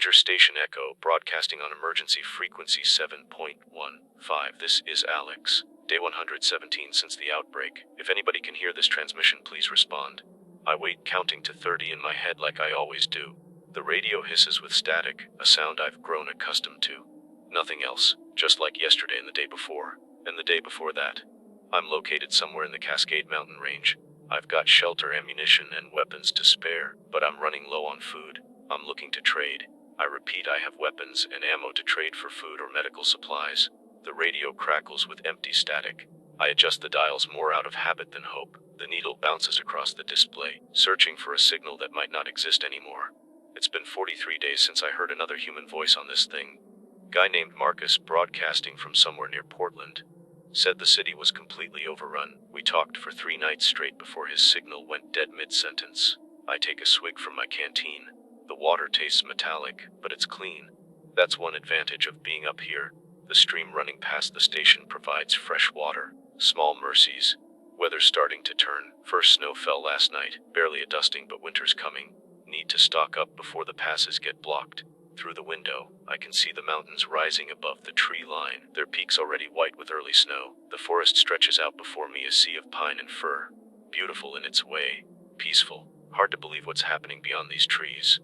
Ranger Station Echo, broadcasting on emergency frequency 7.15. This is Alex. Day 117 since the outbreak. If anybody can hear this transmission, please respond. I wait, counting to 30 in my head like I always do. The radio hisses with static, a sound I've grown accustomed to. Nothing else, just like yesterday and the day before, and the day before that. I'm located somewhere in the Cascade Mountain Range. I've got shelter, ammunition, and weapons to spare, but I'm running low on food. I'm looking to trade. I repeat, I have weapons and ammo to trade for food or medical supplies. The radio crackles with empty static. I adjust the dials more out of habit than hope. The needle bounces across the display, searching for a signal that might not exist anymore. It's been 43 days since I heard another human voice on this thing. Guy named Marcus, broadcasting from somewhere near Portland. Said the city was completely overrun. We talked for 3 nights straight before his signal went dead mid-sentence. I take a swig from my canteen. The water tastes metallic, but it's clean. That's one advantage of being up here. The stream running past the station provides fresh water. Small mercies. Weather's starting to turn. First snow fell last night. Barely a dusting, but winter's coming. Need to stock up before the passes get blocked. Through the window, I can see the mountains rising above the tree line, their peaks already white with early snow. The forest stretches out before me, a sea of pine and fir. Beautiful in its way. Peaceful. Hard to believe what's happening beyond these trees.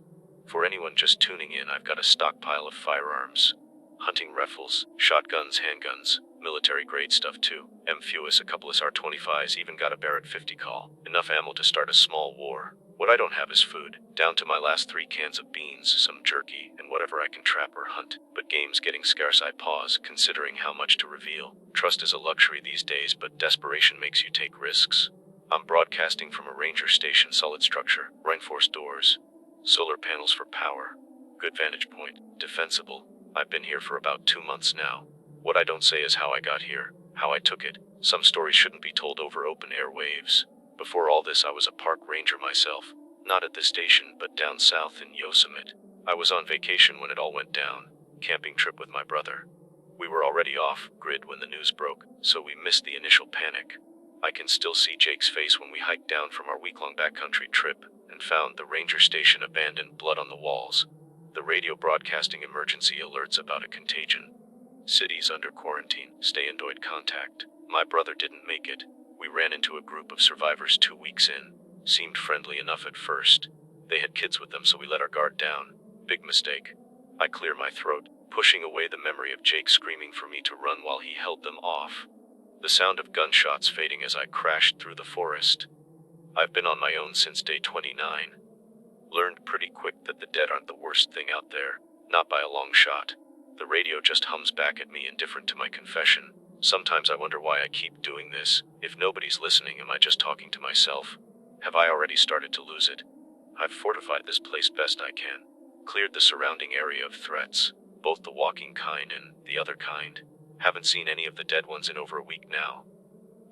For anyone just tuning in, I've got a stockpile of firearms. Hunting rifles, shotguns, handguns, military-grade stuff too. M-Fuis, a couple of SR-25s, even got a Barrett 50 cal. Enough ammo to start a small war. What I don't have is food. Down to my last 3 cans of beans, some jerky, and whatever I can trap or hunt. But game's getting scarce. I pause, considering how much to reveal. Trust is a luxury these days, but desperation makes you take risks. I'm broadcasting from a ranger station, solid structure, reinforced doors, solar panels for power. Good vantage point. Defensible. I've been here for about 2 months now. What I don't say is how I got here, how I took it. Some stories shouldn't be told over open airwaves. Before all this, I was a park ranger myself. Not at this station, but down south in Yosemite. I was on vacation when it all went down. Camping trip with my brother. We were already off grid when the news broke, so we missed the initial panic. I can still see Jake's face when we hiked down from our week-long backcountry trip and found the ranger station abandoned, blood on the walls. The radio broadcasting emergency alerts about a contagion. Cities under quarantine, stay in DOID contact. My brother didn't make it. We ran into a group of survivors 2 weeks in. Seemed friendly enough at first. They had kids with them, so we let our guard down. Big mistake. I clear my throat, pushing away the memory of Jake screaming for me to run while he held them off. The sound of gunshots fading as I crashed through the forest. I've been on my own since day 29. Learned pretty quick that the dead aren't the worst thing out there. Not by a long shot. The radio just hums back at me, indifferent to my confession. Sometimes I wonder why I keep doing this. If nobody's listening, am I just talking to myself? Have I already started to lose it? I've fortified this place best I can. Cleared the surrounding area of threats, both the walking kind and the other kind. Haven't seen any of the dead ones in over a week now.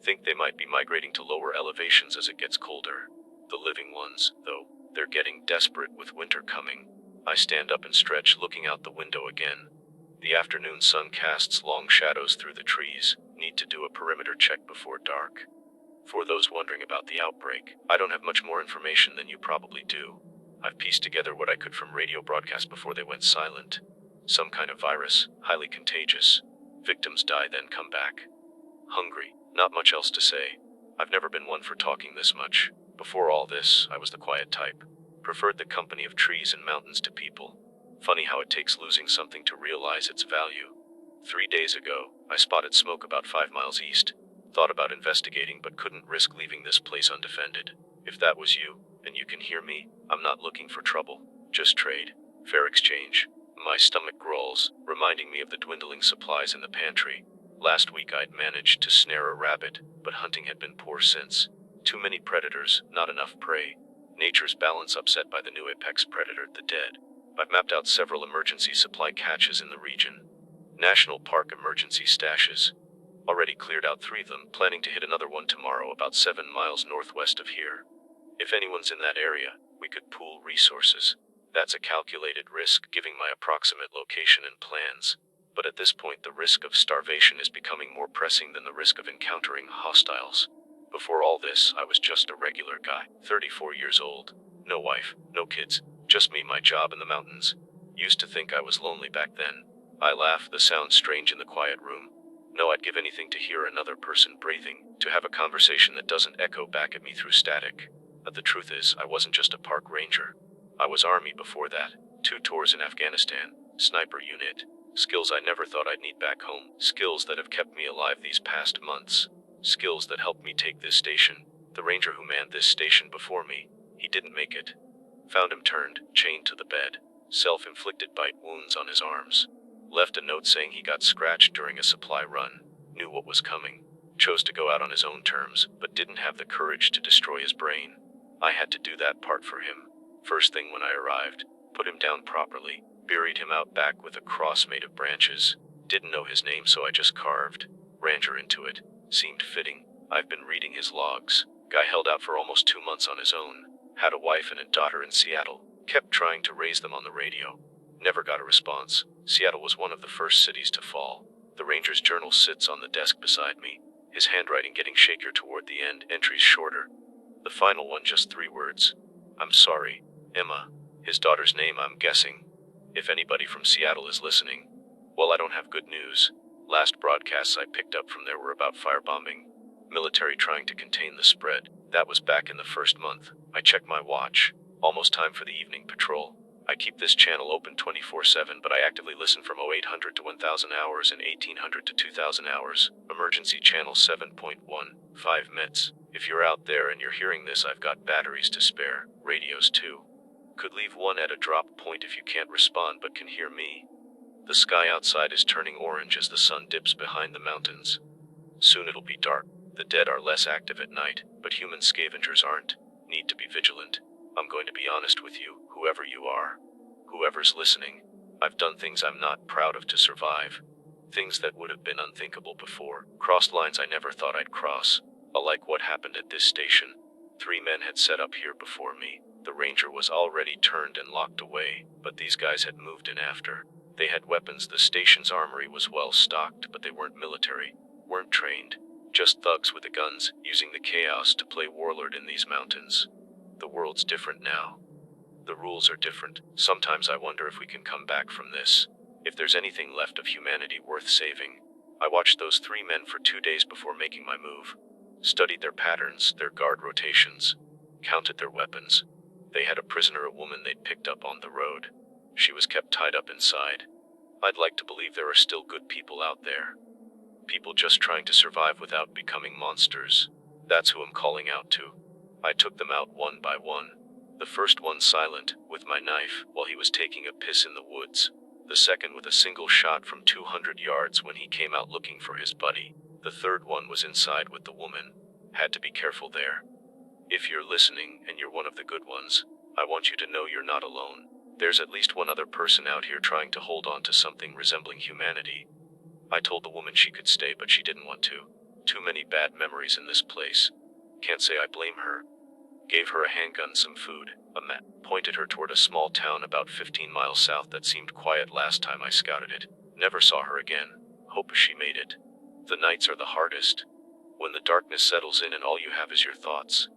Think they might be migrating to lower elevations as it gets colder. The living ones, though, they're getting desperate with winter coming. I stand up and stretch, looking out the window again. The afternoon sun casts long shadows through the trees. Need to do a perimeter check before dark. For those wondering about the outbreak, I don't have much more information than you probably do. I've pieced together what I could from radio broadcasts before they went silent. Some kind of virus, highly contagious. Victims die, then come back. Hungry, not much else to say. I've never been one for talking this much. Before all this, I was the quiet type. Preferred the company of trees and mountains to people. Funny how it takes losing something to realize its value. 3 days ago, I spotted smoke about 5 miles east. Thought about investigating, but couldn't risk leaving this place undefended. If that was you, and you can hear me, I'm not looking for trouble. Just trade. Fair exchange. My stomach growls, reminding me of the dwindling supplies in the pantry. Last week I'd managed to snare a rabbit, but hunting had been poor since. Too many predators, not enough prey. Nature's balance upset by the new apex predator, the dead. I've mapped out several emergency supply caches in the region. National Park emergency stashes. Already cleared out 3 of them, planning to hit another one tomorrow about 7 miles northwest of here. If anyone's in that area, we could pool resources. That's a calculated risk, giving my approximate location and plans. But at this point, the risk of starvation is becoming more pressing than the risk of encountering hostiles. Before all this, I was just a regular guy, 34 years old. No wife, no kids, just me, my job in the mountains. Used to think I was lonely back then. I laugh, the sound strange in the quiet room. No, I'd give anything to hear another person breathing, to have a conversation that doesn't echo back at me through static. But the truth is, I wasn't just a park ranger. I was Army before that. 2 tours in Afghanistan, sniper unit. Skills I never thought I'd need back home. Skills that have kept me alive these past months. Skills that helped me take this station. The ranger who manned this station before me, he didn't make it. Found him turned, chained to the bed. Self-inflicted bite wounds on his arms. Left a note saying he got scratched during a supply run. Knew what was coming. Chose to go out on his own terms, but didn't have the courage to destroy his brain. I had to do that part for him. First thing when I arrived, put him down properly, buried him out back with a cross made of branches. Didn't know his name, so I just carved Ranger into it. Seemed fitting. I've been reading his logs. Guy held out for almost 2 months on his own. Had a wife and a daughter in Seattle. Kept trying to raise them on the radio. Never got a response. Seattle was one of the first cities to fall. The Ranger's journal sits on the desk beside me. His handwriting getting shakier toward the end, entries shorter. The final one just 3 words. I'm sorry, Emma. His daughter's name, I'm guessing. If anybody from Seattle is listening. Well, I don't have good news. Last broadcasts I picked up from there were about firebombing. Military trying to contain the spread. That was back in the first month. I checked my watch. Almost time for the evening patrol. I keep this channel open 24/7, but I actively listen from 0800 to 1000 hours and 1800 to 2000 hours. Emergency channel 7.15 mets. If you're out there and you're hearing this, I've got batteries to spare. Radios too. Could leave one at a drop point if you can't respond but can hear me. The sky outside is turning orange as the sun dips behind the mountains. Soon it'll be dark. The dead are less active at night, but human scavengers aren't. Need to be vigilant. I'm going to be honest with you, whoever you are. Whoever's listening. I've done things I'm not proud of to survive. Things that would have been unthinkable before. Crossed lines I never thought I'd cross. Like what happened at this station. 3 men had set up here before me. The Ranger was already turned and locked away, but these guys had moved in after. They had weapons. The station's armory was well stocked, but they weren't military. Weren't trained. Just thugs with the guns, using the chaos to play warlord in these mountains. The world's different now. The rules are different. Sometimes I wonder if we can come back from this. If there's anything left of humanity worth saving. I watched those 3 men for 2 days before making my move. Studied their patterns, their guard rotations. Counted their weapons. They had a prisoner, a woman they'd picked up on the road. She was kept tied up inside. I'd like to believe there are still good people out there. People just trying to survive without becoming monsters. That's who I'm calling out to. I took them out one by one. The first one silent, with my knife, while he was taking a piss in the woods. The second with a single shot from 200 yards when he came out looking for his buddy. The third one was inside with the woman. Had to be careful there. If you're listening, and you're one of the good ones, I want you to know you're not alone. There's at least one other person out here trying to hold on to something resembling humanity. I told the woman she could stay, but she didn't want to. Too many bad memories in this place. Can't say I blame her. Gave her a handgun, some food, a map. Pointed her toward a small town about 15 miles south that seemed quiet last time I scouted it. Never saw her again. Hope she made it. The nights are the hardest. When the darkness settles in and all you have is your thoughts.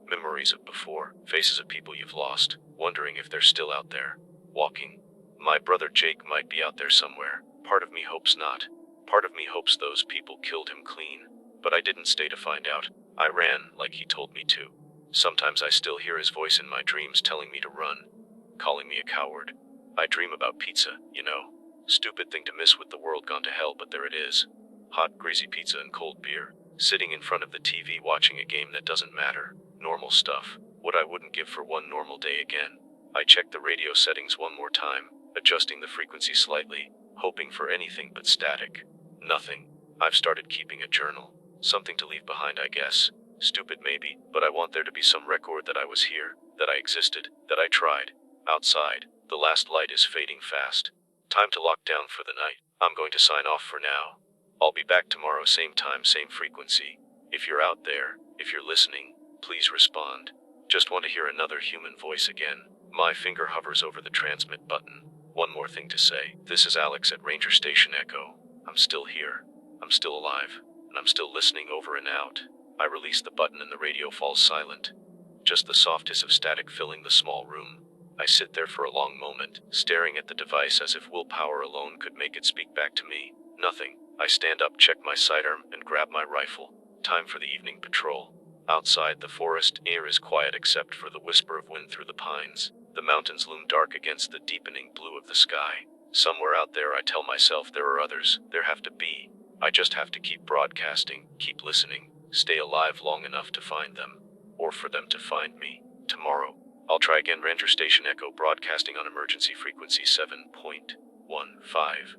Memories of before, faces of people you've lost, wondering if they're still out there, walking. My brother Jake might be out there somewhere. Part of me hopes not. Part of me hopes those people killed him clean. But I didn't stay to find out. I ran, like he told me to. Sometimes I still hear his voice in my dreams telling me to run. Calling me a coward. I dream about pizza, you know. Stupid thing to miss with the world gone to hell, but there it is. Hot, greasy pizza and cold beer. Sitting in front of the TV watching a game that doesn't matter. Normal stuff. What I wouldn't give for one normal day again. I checked the radio settings one more time, adjusting the frequency slightly, hoping for anything but static. Nothing. I've started keeping a journal. Something to leave behind, I guess. Stupid maybe, but I want there to be some record that I was here, that I existed, that I tried. Outside, the last light is fading fast. Time to lock down for the night. I'm going to sign off for now. I'll be back tomorrow, same time, same frequency. If you're out there, if you're listening, please respond. Just want to hear another human voice again. My finger hovers over the transmit button. One more thing to say. This is Alex at Ranger Station Echo. I'm still here. I'm still alive. And I'm still listening over and out. I release the button and the radio falls silent. Just the soft hiss of static filling the small room. I sit there for a long moment, staring at the device as if willpower alone could make it speak back to me. Nothing. I stand up, check my sidearm, and grab my rifle. Time for the evening patrol. Outside, the forest air is quiet except for the whisper of wind through the pines. The mountains loom dark against the deepening blue of the sky. Somewhere out there, I tell myself, there are others. There have to be. I just have to keep broadcasting, keep listening, stay alive long enough to find them. Or for them to find me. Tomorrow, I'll try again. Ranger Station Echo, broadcasting on emergency frequency 7.15.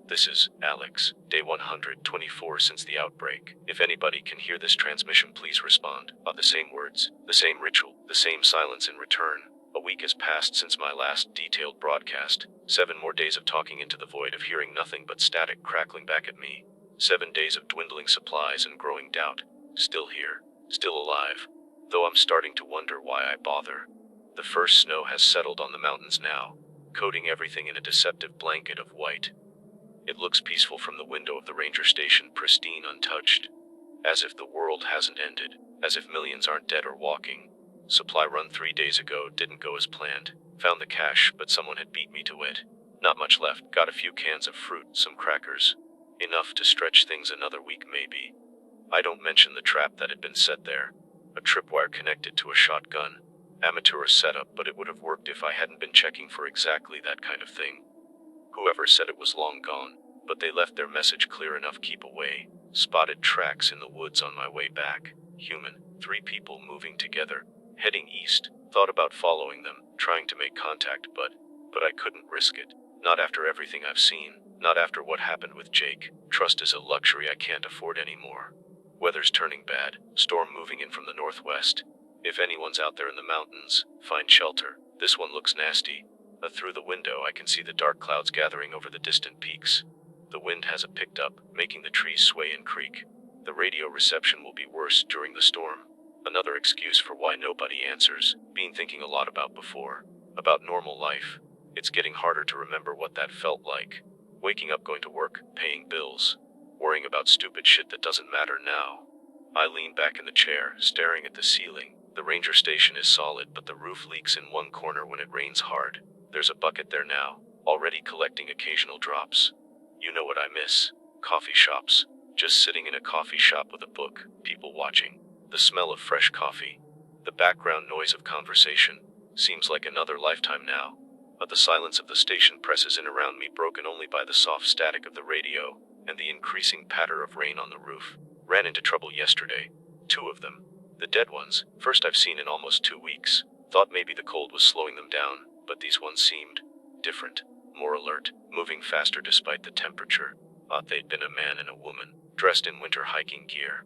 This is Alex. Day 124 since the outbreak. If anybody can hear this transmission, please respond. The same words, the same ritual, the same silence in return. A week has passed since my last detailed broadcast. 7 more days of talking into the void, of hearing nothing but static crackling back at me. 7 days of dwindling supplies and growing doubt. Still here, still alive. Though I'm starting to wonder why I bother. The first snow has settled on the mountains now, coating everything in a deceptive blanket of white. It looks peaceful from the window of the ranger station, pristine, untouched. As if the world hasn't ended, as if millions aren't dead or walking. Supply run 3 days ago didn't go as planned. Found the cache, but someone had beat me to it. Not much left, got a few cans of fruit, some crackers. Enough to stretch things another week maybe. I don't mention the trap that had been set there. A tripwire connected to a shotgun. Amateurish setup, but it would have worked if I hadn't been checking for exactly that kind of thing. Whoever said it was long gone, but they left their message clear enough: keep away. Spotted tracks in the woods on my way back. Human. 3 people moving together, heading east. Thought about following them, trying to make contact, but I couldn't risk it. Not after everything I've seen. Not after what happened with Jake. Trust is a luxury I can't afford anymore. Weather's turning bad. Storm moving in from the northwest. If anyone's out there in the mountains, find shelter. This one looks nasty. Through the window I can see the dark clouds gathering over the distant peaks. The wind has picked up, making the trees sway and creak. The radio reception will be worse during the storm. Another excuse for why nobody answers. Been thinking a lot about before. About normal life. It's getting harder to remember what that felt like. Waking up, going to work, paying bills. Worrying about stupid shit that doesn't matter now. I lean back in the chair, staring at the ceiling. The ranger station is solid, but the roof leaks in one corner when it rains hard. There's a bucket there now, already collecting occasional drops. You know what I miss? Coffee shops. Just sitting in a coffee shop with a book, people watching. The smell of fresh coffee. The background noise of conversation. Seems like another lifetime now. But the silence of the station presses in around me, broken only by the soft static of the radio and the increasing patter of rain on the roof. Ran into trouble yesterday. 2 of them. The dead ones, first I've seen in almost 2 weeks. Thought maybe the cold was slowing them down, but these ones seemed different, more alert, moving faster despite the temperature. Thought they'd been a man and a woman, dressed in winter hiking gear.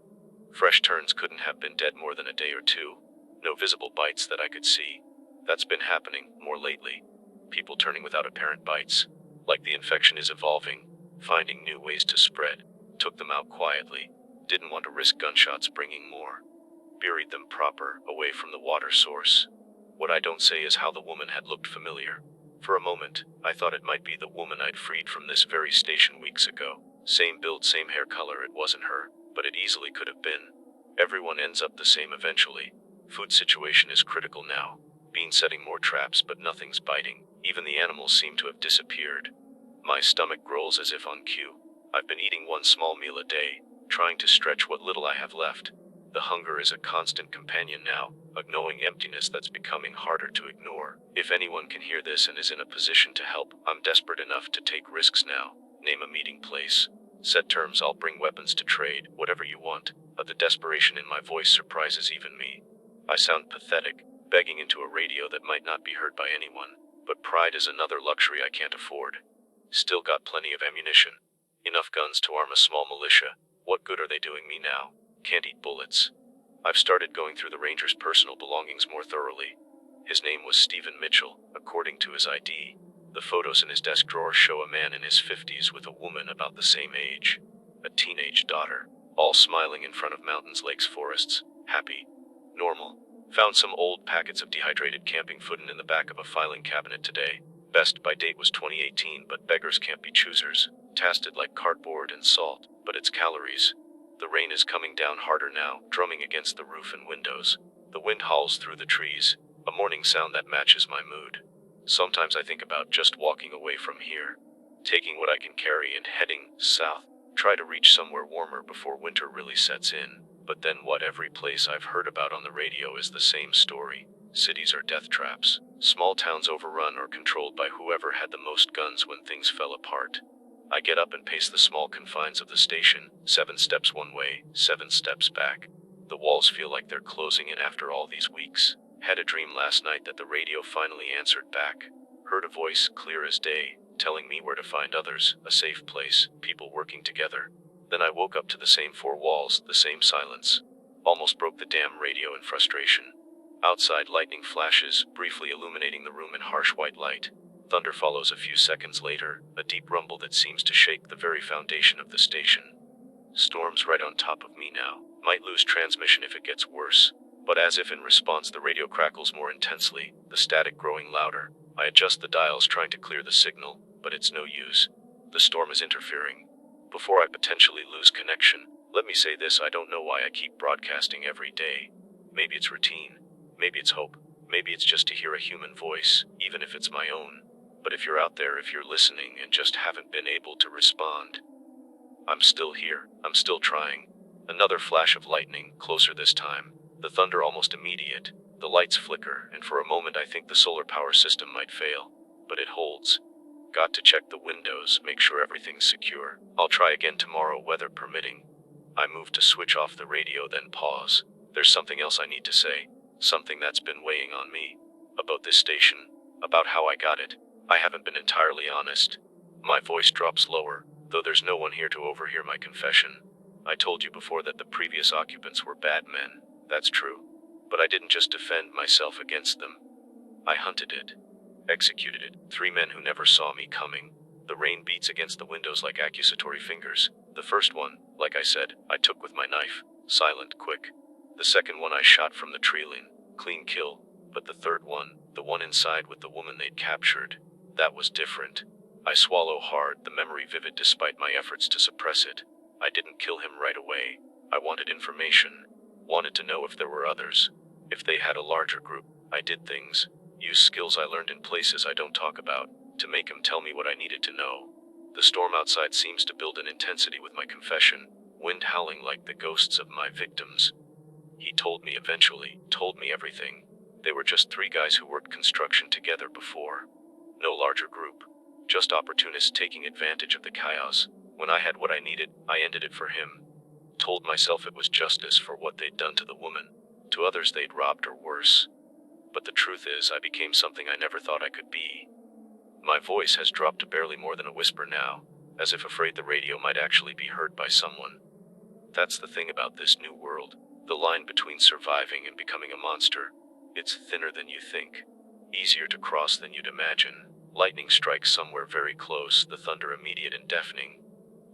Fresh turns, couldn't have been dead more than a day or 2. No visible bites that I could see. That's been happening more lately. People turning without apparent bites. Like the infection is evolving, finding new ways to spread. Took them out quietly. Didn't want to risk gunshots bringing more. Buried them proper, away from the water source. What I don't say is how the woman had looked familiar. For a moment, I thought it might be the woman I'd freed from this very station weeks ago. Same build, same hair color. It wasn't her, but it easily could have been. Everyone ends up the same eventually. Food situation is critical now. Been setting more traps, but nothing's biting. Even the animals seem to have disappeared. My stomach growls as if on cue. I've been eating 1 small meal a day, trying to stretch what little I have left. The hunger is a constant companion now, a gnawing emptiness that's becoming harder to ignore. If anyone can hear this and is in a position to help, I'm desperate enough to take risks now. Name a meeting place. Set terms, I'll bring weapons to trade, whatever you want. But the desperation in my voice surprises even me. I sound pathetic, begging into a radio that might not be heard by anyone. But pride is another luxury I can't afford. Still got plenty of ammunition. Enough guns to arm a small militia. What good are they doing me now? Can't eat bullets. I've started going through the ranger's personal belongings more thoroughly. His name was Stephen Mitchell, according to his ID. The photos in his desk drawer show a man in his 50s with a woman about the same age. A teenage daughter. All smiling in front of mountains, lakes, forests. Happy. Normal. Found some old packets of dehydrated camping food in the back of a filing cabinet today. Best by date was 2018, but beggars can't be choosers. Tasted like cardboard and salt, but it's calories. The rain is coming down harder now, drumming against the roof and windows. The wind howls through the trees, a morning sound that matches my mood. Sometimes I think about just walking away from here, taking what I can carry and heading south. Try to reach somewhere warmer before winter really sets in. But then what every place I've heard about on the radio is the same story. Cities are death traps. Small towns overrun or controlled by whoever had the most guns when things fell apart. I get up and pace the small confines of the station, 7 steps one way, 7 steps back. The walls feel like they're closing in after all these weeks. Had a dream last night that the radio finally answered back. Heard a voice, clear as day, telling me where to find others, a safe place, people working together. Then I woke up to the same 4 walls, the same silence. Almost broke the damn radio in frustration. Outside, lightning flashes, briefly illuminating the room in harsh white light. Thunder follows a few seconds later, a deep rumble that seems to shake the very foundation of the station. Storm's right on top of me now. Might lose transmission if it gets worse. But as if in response, the radio crackles more intensely, the static growing louder. I adjust the dials trying to clear the signal, but it's no use. The storm is interfering. Before I potentially lose connection, let me say this: I don't know why I keep broadcasting every day. Maybe it's routine. Maybe it's hope. Maybe it's just to hear a human voice, even if it's my own. But if you're out there, if you're listening and just haven't been able to respond, I'm still here. I'm still trying. Another flash of lightning, closer this time. The thunder almost immediate. The lights flicker, and for a moment I think the solar power system might fail. But it holds. Got to check the windows, make sure everything's secure. I'll try again tomorrow, weather permitting. I move to switch off the radio, then pause. There's something else I need to say. Something that's been weighing on me. About this station. About how I got it. I haven't been entirely honest. My voice drops lower, though there's no one here to overhear my confession. I told you before that the previous occupants were bad men. That's true. But I didn't just defend myself against them. I hunted it. Executed it. 3 men who never saw me coming. The rain beats against the windows like accusatory fingers. The first one, like I said, I took with my knife. Silent, quick. The second one I shot from the tree-line. Clean kill. But the third one, the one inside with the woman they'd captured, that was different. I swallow hard, the memory vivid despite my efforts to suppress it. I didn't kill him right away. I wanted information. Wanted to know if there were others. If they had a larger group. I did things. Used skills I learned in places I don't talk about, to make him tell me what I needed to know. The storm outside seems to build in intensity with my confession, wind howling like the ghosts of my victims. He told me eventually, told me everything. They were just 3 guys who worked construction together before. No larger group. Just opportunists taking advantage of the chaos. When I had what I needed, I ended it for him. Told myself it was justice for what they'd done to the woman. To others they'd robbed or worse. But the truth is, I became something I never thought I could be. My voice has dropped to barely more than a whisper now, as if afraid the radio might actually be heard by someone. That's the thing about this new world. The line between surviving and becoming a monster. It's thinner than you think. Easier to cross than you'd imagine. Lightning strikes somewhere very close, the thunder immediate and deafening.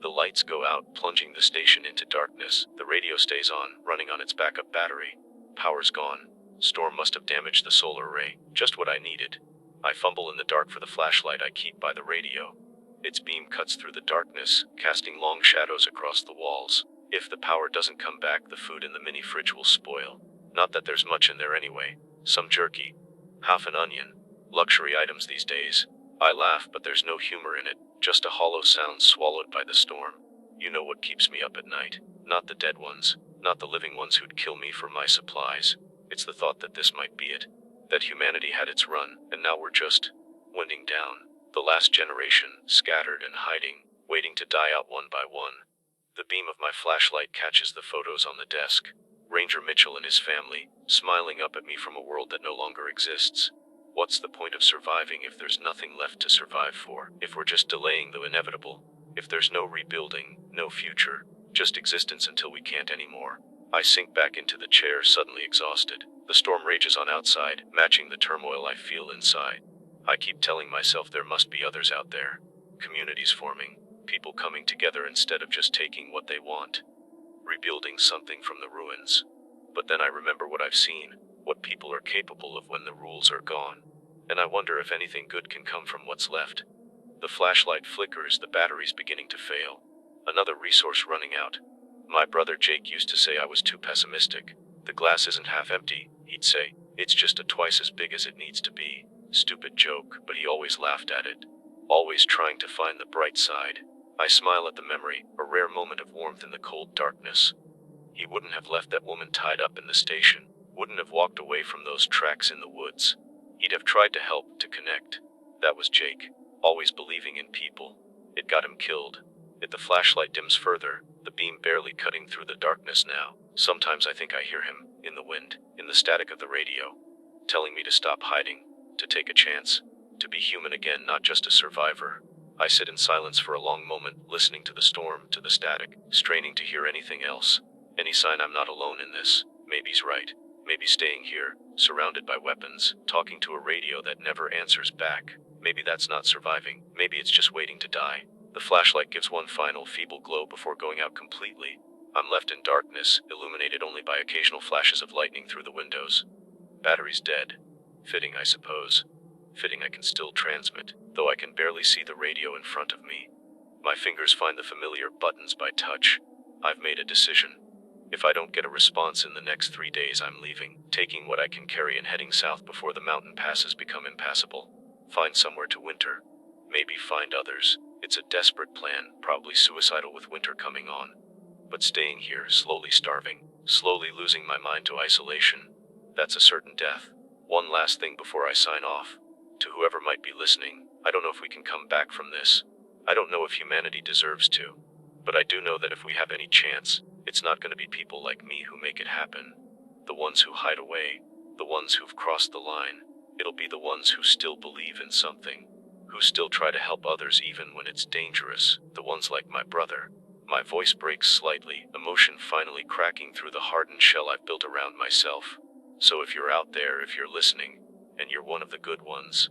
The lights go out, plunging the station into darkness. The radio stays on, running on its backup battery. Power's gone. Storm must have damaged the solar array. Just what I needed. I fumble in the dark for the flashlight I keep by the radio. Its beam cuts through the darkness, casting long shadows across the walls. If the power doesn't come back, the food in the mini fridge will spoil. Not that there's much in there anyway. Some jerky. Half an onion. Luxury items these days. I laugh, but there's no humor in it. Just a hollow sound swallowed by the storm. You know what keeps me up at night. Not the dead ones. Not the living ones who'd kill me for my supplies. It's the thought that this might be it. That humanity had its run, and now we're just winding down. The last generation, scattered and hiding, waiting to die out one by one. The beam of my flashlight catches the photos on the desk. Ranger Mitchell and his family, smiling up at me from a world that no longer exists. What's the point of surviving if there's nothing left to survive for? If we're just delaying the inevitable? If there's no rebuilding, no future, just existence until we can't anymore? I sink back into the chair, suddenly exhausted. The storm rages on outside, matching the turmoil I feel inside. I keep telling myself there must be others out there. Communities forming. People coming together instead of just taking what they want. Rebuilding something from the ruins. But then I remember what I've seen. What people are capable of when the rules are gone. And I wonder if anything good can come from what's left. The flashlight flickers, the battery's beginning to fail. Another resource running out. My brother Jake used to say I was too pessimistic. The glass isn't half empty, he'd say. It's just twice as big as it needs to be. Stupid joke, but he always laughed at it. Always trying to find the bright side. I smile at the memory, a rare moment of warmth in the cold darkness. He wouldn't have left that woman tied up in the station. Wouldn't have walked away from those tracks in the woods. He'd have tried to help, to connect. That was Jake. Always believing in people. It got him killed. Yet the flashlight dims further, the beam barely cutting through the darkness now. Sometimes I think I hear him, in the wind, in the static of the radio, telling me to stop hiding, to take a chance, to be human again, not just a survivor. I sit in silence for a long moment, listening to the storm, to the static, straining to hear anything else. Any sign I'm not alone in this. Maybe he's right. Maybe staying here, surrounded by weapons, talking to a radio that never answers back. Maybe that's not surviving. Maybe it's just waiting to die. The flashlight gives one final feeble glow before going out completely. I'm left in darkness, illuminated only by occasional flashes of lightning through the windows. Battery's dead. Fitting, I suppose. Fitting I can still transmit, though I can barely see the radio in front of me. My fingers find the familiar buttons by touch. I've made a decision. If I don't get a response in the next 3 days, I'm leaving, taking what I can carry and heading south before the mountain passes become impassable. Find somewhere to winter. Maybe find others. It's a desperate plan, probably suicidal with winter coming on. But staying here, slowly starving, slowly losing my mind to isolation, that's a certain death. One last thing before I sign off. To whoever might be listening, I don't know if we can come back from this. I don't know if humanity deserves to. But I do know that if we have any chance, it's not going to be people like me who make it happen. The ones who hide away, the ones who've crossed the line. It'll be the ones who still believe in something, who still try to help others even when it's dangerous. The ones like my brother. My voice breaks slightly, emotion finally cracking through the hardened shell I've built around myself. So if you're out there, if you're listening, and you're one of the good ones,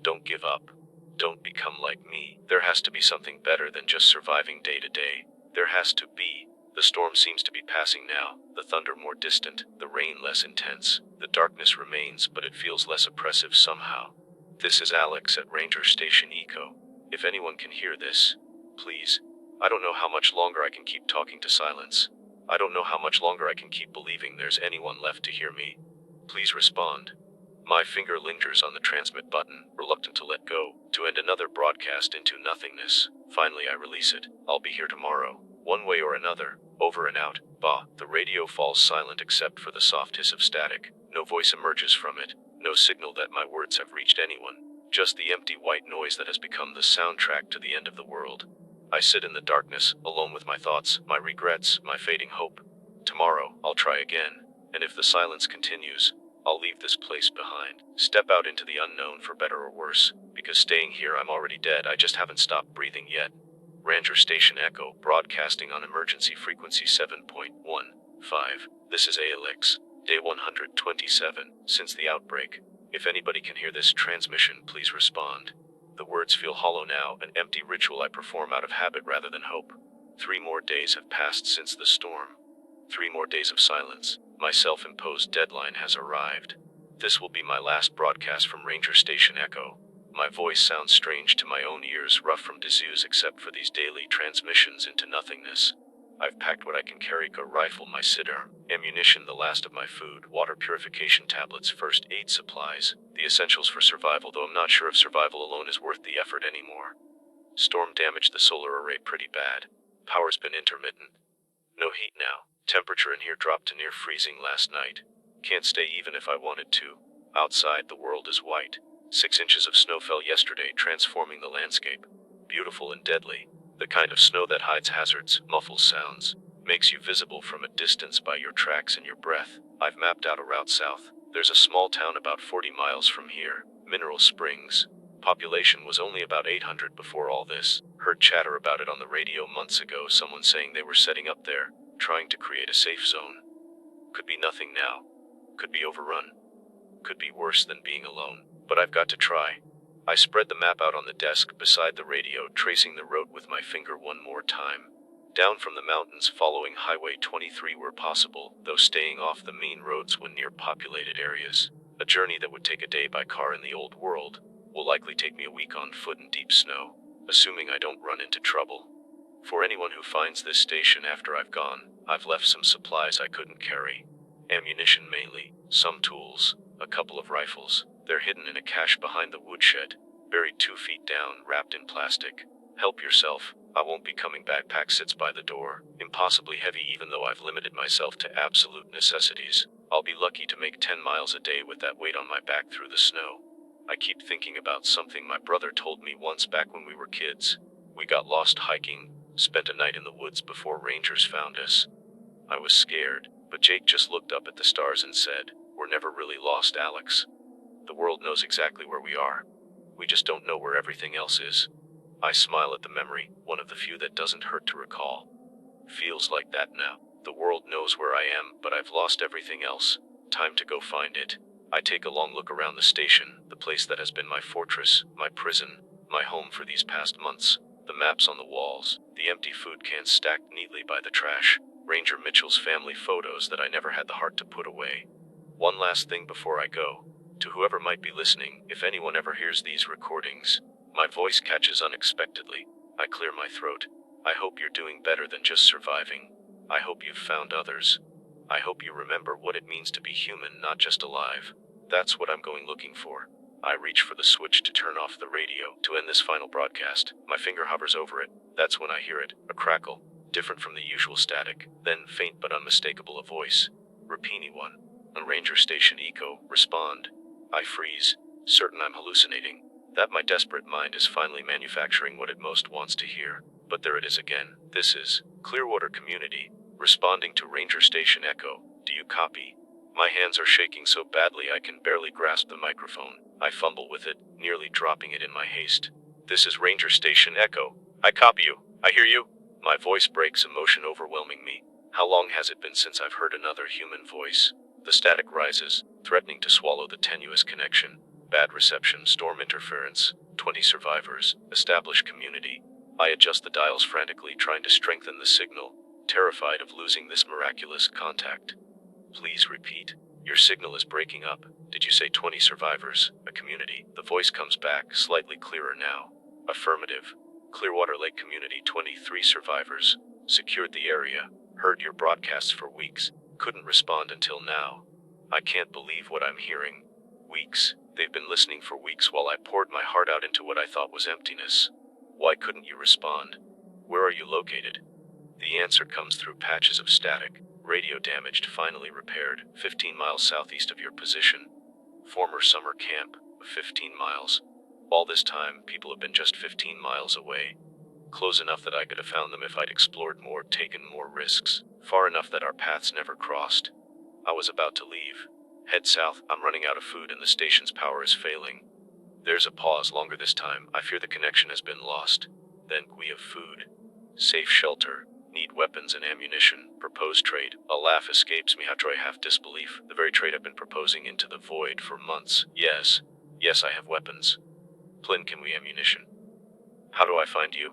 don't give up. Don't become like me. There has to be something better than just surviving day to day. There has to be. The storm seems to be passing now, the thunder more distant, the rain less intense. The darkness remains, but it feels less oppressive somehow. This is Alex at Ranger Station Eco. If anyone can hear this, please. I don't know how much longer I can keep talking to silence. I don't know how much longer I can keep believing there's anyone left to hear me. Please respond. My finger lingers on the transmit button, reluctant to let go, to end another broadcast into nothingness. Finally I release it. I'll be here tomorrow. One way or another. Over and out. Bah. The radio falls silent except for the soft hiss of static. No voice emerges from it. No signal that my words have reached anyone. Just the empty white noise that has become the soundtrack to the end of the world. I sit in the darkness, alone with my thoughts, my regrets, my fading hope. Tomorrow, I'll try again. And if the silence continues, I'll leave this place behind. Step out into the unknown for better or worse. Because staying here I'm already dead, I just haven't stopped breathing yet. Ranger Station Echo, broadcasting on emergency frequency 7.15. This is ALX, day 127, since the outbreak. If anybody can hear this transmission, please respond. The words feel hollow now, an empty ritual I perform out of habit rather than hope. 3 more days have passed since the storm. 3 more days of silence. My self-imposed deadline has arrived. This will be my last broadcast from Ranger Station Echo. My voice sounds strange to my own ears, rough from disease except for these daily transmissions into nothingness. I've packed what I can carry: a rifle, my sidearm, ammunition, the last of my food, water purification tablets, first aid supplies, the essentials for survival, though I'm not sure if survival alone is worth the effort anymore. Storm damaged the solar array pretty bad. Power's been intermittent. No heat now. Temperature in here dropped to near freezing last night. Can't stay even if I wanted to. Outside, the world is white. 6 inches of snow fell yesterday, transforming the landscape. Beautiful and deadly. The kind of snow that hides hazards, muffles sounds, makes you visible from a distance by your tracks and your breath. I've mapped out a route south. There's a small town about 40 miles from here, Mineral Springs. Population was only about 800 before all this. Heard chatter about it on the radio months ago, someone saying they were setting up there, trying to create a safe zone. Could be nothing now. Could be overrun. Could be worse than being alone. But I've got to try. I spread the map out on the desk beside the radio, tracing the route with my finger one more time. Down from the mountains, following Highway 23 where possible, though staying off the main roads when near populated areas. A journey that would take a day by car in the old world will likely take me a week on foot in deep snow, assuming I don't run into trouble. For anyone who finds this station after I've gone, I've left some supplies I couldn't carry. Ammunition mainly, some tools, a couple of rifles, They're hidden in a cache behind the woodshed, buried 2 feet down, wrapped in plastic. Help yourself. I won't be coming. Backpack sits by the door, impossibly heavy even though I've limited myself to absolute necessities. I'll be lucky to make 10 miles a day with that weight on my back through the snow. I keep thinking about something my brother told me once back when we were kids. We got lost hiking, spent a night in the woods before rangers found us. I was scared, but Jake just looked up at the stars and said, "We're never really lost, Alex. The world knows exactly where we are. We just don't know where everything else is." I smile at the memory, one of the few that doesn't hurt to recall. Feels like that now. The world knows where I am, but I've lost everything else. Time to go find it. I take a long look around the station, the place that has been my fortress, my prison, my home for these past months. The maps on the walls, the empty food cans stacked neatly by the trash, Ranger Mitchell's family photos that I never had the heart to put away. One last thing before I go. To whoever might be listening, if anyone ever hears these recordings, my voice catches unexpectedly. I clear my throat. I hope you're doing better than just surviving. I hope you've found others. I hope you remember what it means to be human, not just alive. That's what I'm going looking for. I reach for the switch to turn off the radio to end this final broadcast. My finger hovers over it. That's when I hear it, a crackle, different from the usual static, then faint but unmistakable a voice. Rapini 1. On Ranger Station Eco, respond. I freeze, certain I'm hallucinating, that my desperate mind is finally manufacturing what it most wants to hear. But there it is again. This is Clearwater Community, responding to Ranger Station Echo. Do you copy? My hands are shaking so badly I can barely grasp the microphone. I fumble with it, nearly dropping it in my haste. This is Ranger Station Echo. I copy you. I hear you. My voice breaks, emotion overwhelming me. How long has it been since I've heard another human voice? The static rises, threatening to swallow the tenuous connection. Bad reception, storm interference, 20 survivors, established community. I adjust the dials frantically, trying to strengthen the signal, terrified of losing this miraculous contact. Please repeat. Your signal is breaking up. Did you say 20 survivors, a community? The voice comes back, slightly clearer now. Affirmative. Clearwater Lake Community, 23 survivors. Secured the area. Heard your broadcasts for weeks. Couldn't respond until now. I can't believe what I'm hearing. Weeks. They've been listening for weeks while I poured my heart out into what I thought was emptiness. Why couldn't you respond? Where are you located? The answer comes through patches of static. Radio damaged, finally repaired, 15 miles southeast of your position. Former summer camp, 15 miles. All this time, people have been just 15 miles away. Close enough that I could have found them if I'd explored more, taken more risks. Far enough that our paths never crossed. I was about to leave. Head south. I'm running out of food and the station's power is failing. There's a pause, longer this time. I fear the connection has been lost. Then we have food. Safe shelter. Need weapons and ammunition. Proposed trade. A laugh escapes me after I have disbelief. The very trade I've been proposing into the void for months. Yes, I have weapons. Plyn, can we ammunition? How do I find you?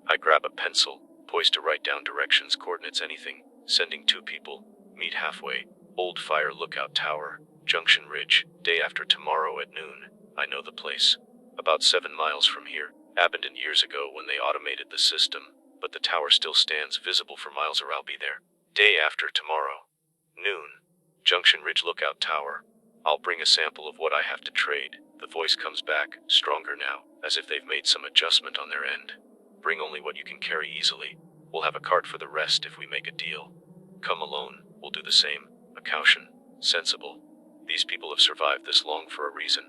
I grab a pencil, poised to write down directions, coordinates, anything. Sending 2 people. Meet halfway. Old Fire Lookout Tower. Junction Ridge. Day after tomorrow at noon. I know the place. About 7 miles from here. Abandoned years ago when they automated the system. But the tower still stands, visible for miles, or I'll be there. Day after tomorrow. Noon. Junction Ridge Lookout Tower. I'll bring a sample of what I have to trade. The voice comes back, stronger now, as if they've made some adjustment on their end. Bring only what you can carry easily. We'll have a cart for the rest if we make a deal. Come alone, we'll do the same. A caution. Sensible. These people have survived this long for a reason.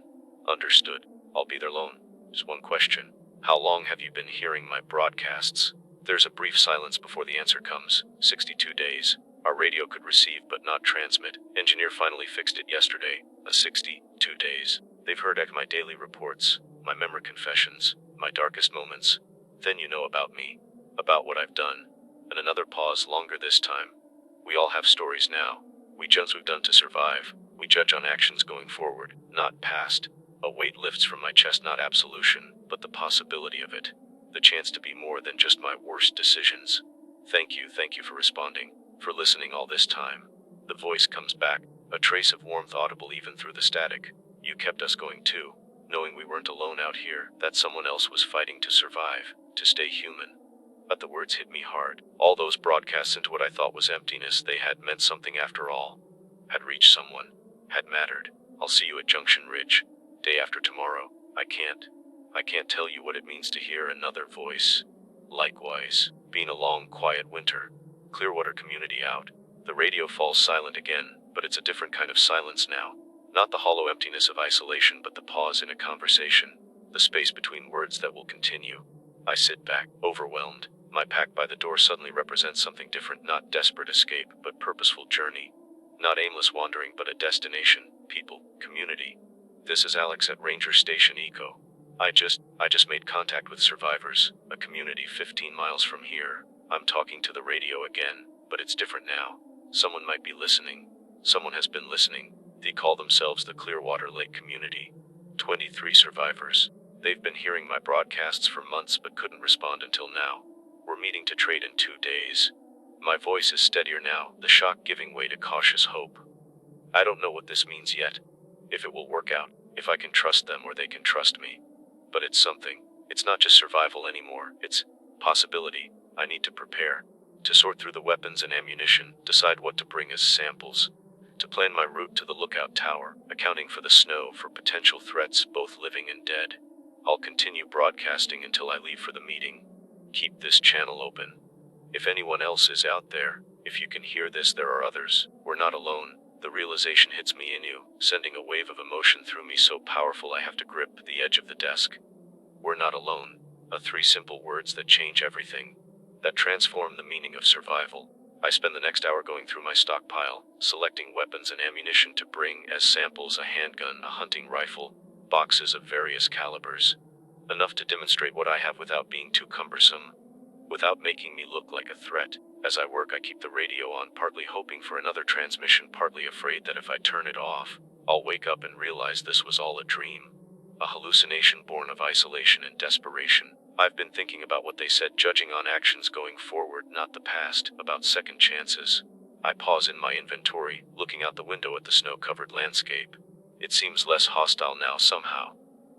Understood. I'll be there alone. Just one question. How long have you been hearing my broadcasts? There's a brief silence before the answer comes. 62 days. Our radio could receive but not transmit. Engineer finally fixed it yesterday. 62 days. They've heard my daily reports, my memory confessions, my darkest moments. Then you know about me, about what I've done. And another pause, longer this time. We all have stories now. We judge we've done to survive. We judge on actions going forward, not past. A weight lifts from my chest, not absolution, but the possibility of it. The chance to be more than just my worst decisions. Thank you for responding, for listening all this time. The voice comes back, a trace of warmth audible even through the static. You kept us going too, knowing we weren't alone out here, that someone else was fighting to survive, to stay human. But the words hit me hard. All those broadcasts into what I thought was emptiness, they had meant something after all. Had reached someone. Had mattered. I'll see you at Junction Ridge. Day after tomorrow. I can't tell you what it means to hear another voice. Likewise, been a long, quiet winter. Clearwater community out. The radio falls silent again, but it's a different kind of silence now. Not the hollow emptiness of isolation, but the pause in a conversation. The space between words that will continue. I sit back, overwhelmed. My pack by the door suddenly represents something different, not desperate escape, but purposeful journey. Not aimless wandering, but a destination, people, community. This is Alex at Ranger Station Eco. I just made contact with survivors, a community 15 miles from here. I'm talking to the radio again, but it's different now. Someone might be listening. Someone has been listening. They call themselves the Clearwater Lake Community. 23 survivors. They've been hearing my broadcasts for months but couldn't respond until now. We're meeting to trade in 2 days. My voice is steadier now, the shock giving way to cautious hope. I don't know what this means yet. If it will work out, if I can trust them or they can trust me. But it's something. It's not just survival anymore. It's possibility. I need to prepare. To sort through the weapons and ammunition, decide what to bring as samples. To plan my route to the lookout tower, accounting for the snow, for potential threats, both living and dead. I'll continue broadcasting until I leave for the meeting. Keep this channel open. If anyone else is out there, if you can hear this, there are others. We're not alone. The realization hits me anew, sending a wave of emotion through me so powerful I have to grip the edge of the desk. We're not alone. 3 simple words that change everything. That transform the meaning of survival. I spend the next hour going through my stockpile, selecting weapons and ammunition to bring as samples: a handgun, a hunting rifle, boxes of various calibers. Enough to demonstrate what I have without being too cumbersome, without making me look like a threat. As I work, I keep the radio on, partly hoping for another transmission, partly afraid that if I turn it off, I'll wake up and realize this was all a dream. A hallucination born of isolation and desperation. I've been thinking about what they said, judging on actions going forward, not the past, about second chances. I pause in my inventory, looking out the window at the snow-covered landscape. It seems less hostile now somehow.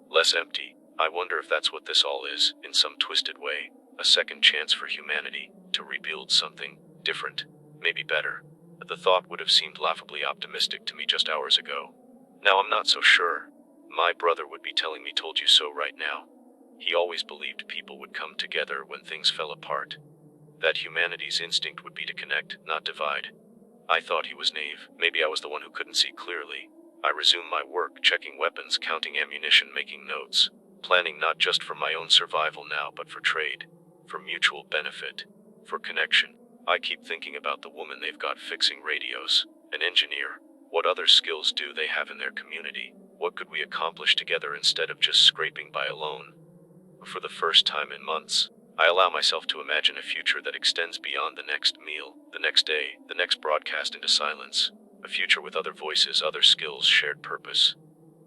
Less empty. I wonder if that's what this all is, in some twisted way. A second chance for humanity, to rebuild something different, maybe better. The thought would have seemed laughably optimistic to me just hours ago. Now I'm not so sure. My brother would be telling me "told you so" right now. He always believed people would come together when things fell apart. That humanity's instinct would be to connect, not divide. I thought he was naive. Maybe I was the one who couldn't see clearly. I resumed my work, checking weapons, counting ammunition, making notes. Planning not just for my own survival now, but for trade. For mutual benefit. For connection. I keep thinking about the woman they've got fixing radios. An engineer. What other skills do they have in their community? What could we accomplish together instead of just scraping by alone? For the first time in months, I allow myself to imagine a future that extends beyond the next meal, the next day, the next broadcast into silence. A future with other voices, other skills, shared purpose.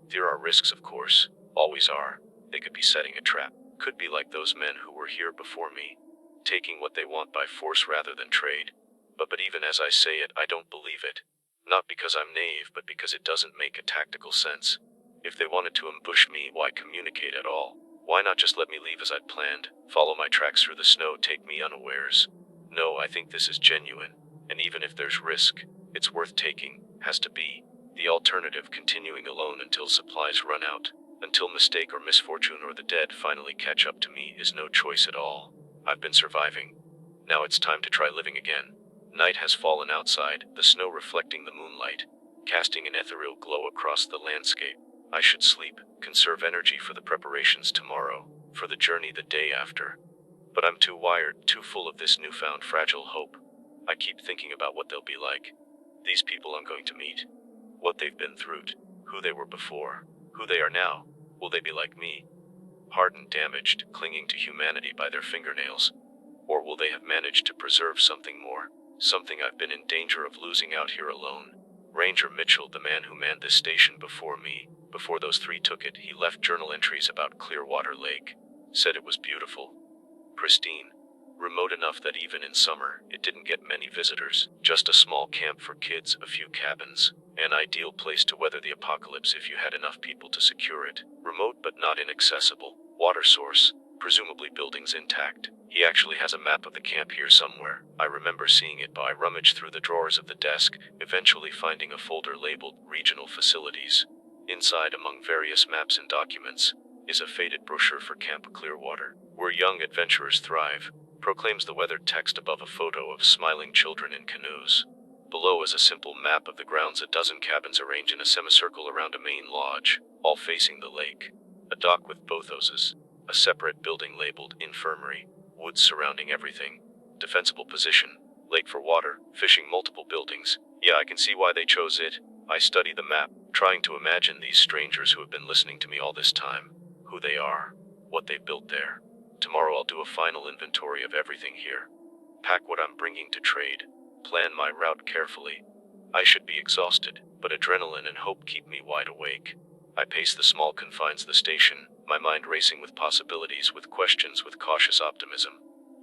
There are risks, of course. Always are. They could be setting a trap. Could be like those men who were here before me. Taking what they want by force rather than trade. But even as I say it, I don't believe it. Not because I'm naive, but because it doesn't make a tactical sense. If they wanted to ambush me, why communicate at all? Why not just let me leave as I'd planned, follow my tracks through the snow, take me unawares? No, I think this is genuine. And even if there's risk, it's worth taking, has to be. The alternative, continuing alone until supplies run out, until mistake or misfortune or the dead finally catch up to me, is no choice at all. I've been surviving. Now it's time to try living again. Night has fallen outside, the snow reflecting the moonlight, casting an ethereal glow across the landscape. I should sleep, conserve energy for the preparations tomorrow, for the journey the day after. But I'm too wired, too full of this newfound fragile hope. I keep thinking about what they'll be like. These people I'm going to meet. What they've been through, who they were before, who they are now. Will they be like me? Hardened, damaged, clinging to humanity by their fingernails. Or will they have managed to preserve something more? Something I've been in danger of losing out here alone. Ranger Mitchell, the man who manned this station before me, before those 3 took it, he left journal entries about Clearwater Lake. Said it was beautiful. Pristine. Remote enough that even in summer, it didn't get many visitors. Just a small camp for kids, a few cabins. An ideal place to weather the apocalypse if you had enough people to secure it. Remote but not inaccessible. Water source. Presumably buildings intact. He actually has a map of the camp here somewhere. I remember seeing it, but I rummaged through the drawers of the desk, eventually finding a folder labeled Regional Facilities. Inside, among various maps and documents, is a faded brochure for Camp Clearwater, where young adventurers thrive, proclaims the weathered text above a photo of smiling children in canoes. Below is a simple map of the grounds, a dozen cabins arranged in a semicircle around a main lodge, all facing the lake. A dock with boathouses, a separate building labeled infirmary, woods surrounding everything, defensible position, lake for water, fishing, multiple buildings. Yeah, I can see why they chose it. I study the map, trying to imagine these strangers who have been listening to me all this time, who they are, what they've built there. Tomorrow I'll do a final inventory of everything here. Pack what I'm bringing to trade, plan my route carefully. I should be exhausted, but adrenaline and hope keep me wide awake. I pace the small confines of the station, my mind racing with possibilities, with questions, with cautious optimism.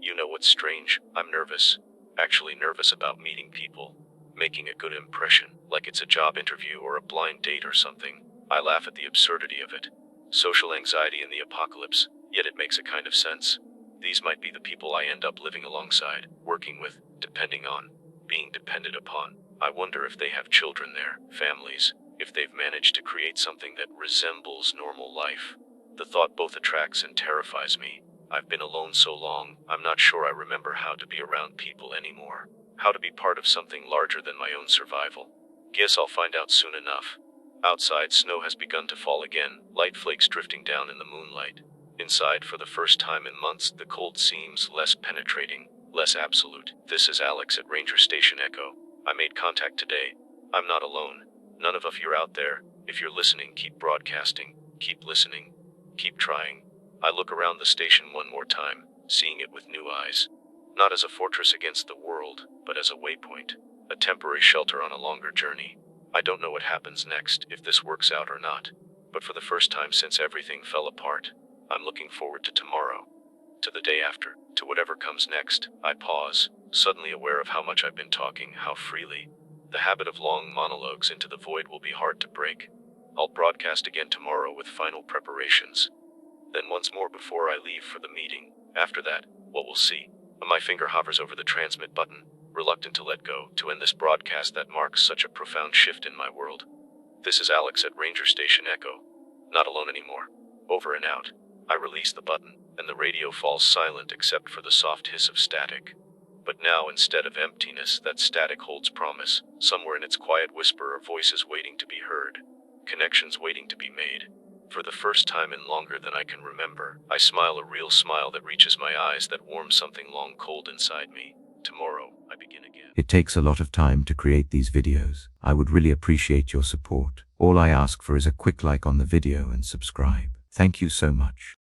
You know what's strange? I'm nervous. Actually nervous about meeting people, making a good impression, like it's a job interview or a blind date or something. I laugh at the absurdity of it. Social anxiety in the apocalypse, yet it makes a kind of sense. These might be the people I end up living alongside, working with, depending on, being depended upon. I wonder if they have children there, families, if they've managed to create something that resembles normal life. The thought both attracts and terrifies me. I've been alone so long, I'm not sure I remember how to be around people anymore. How to be part of something larger than my own survival. Guess I'll find out soon enough. Outside, snow has begun to fall again, light flakes drifting down in the moonlight. Inside, for the first time in months, the cold seems less penetrating, less absolute. This is Alex at Ranger Station Echo. I made contact today. I'm not alone. None of you are out there. If you're listening, keep broadcasting, keep listening, keep trying. I look around the station one more time, seeing it with new eyes. Not as a fortress against the world, but as a waypoint, a temporary shelter on a longer journey. I don't know what happens next, if this works out or not, but for the first time since everything fell apart, I'm looking forward to tomorrow, to the day after, to whatever comes next. I pause, suddenly aware of how much I've been talking, how freely. The habit of long monologues into the void will be hard to break. I'll broadcast again tomorrow with final preparations. Then once more before I leave for the meeting. After that, well, we'll see. My finger hovers over the transmit button, reluctant to let go, to end this broadcast that marks such a profound shift in my world. This is Alex at Ranger Station Echo. Not alone anymore. Over and out. I release the button, and the radio falls silent except for the soft hiss of static. But now, instead of emptiness, that static holds promise. Somewhere in its quiet whisper are voices waiting to be heard, connections waiting to be made. For the first time in longer than I can remember, I smile, a real smile that reaches my eyes, that warms something long cold inside me. Tomorrow, I begin again. It takes a lot of time to create these videos. I would really appreciate your support. All I ask for is a quick like on the video and subscribe. Thank you so much.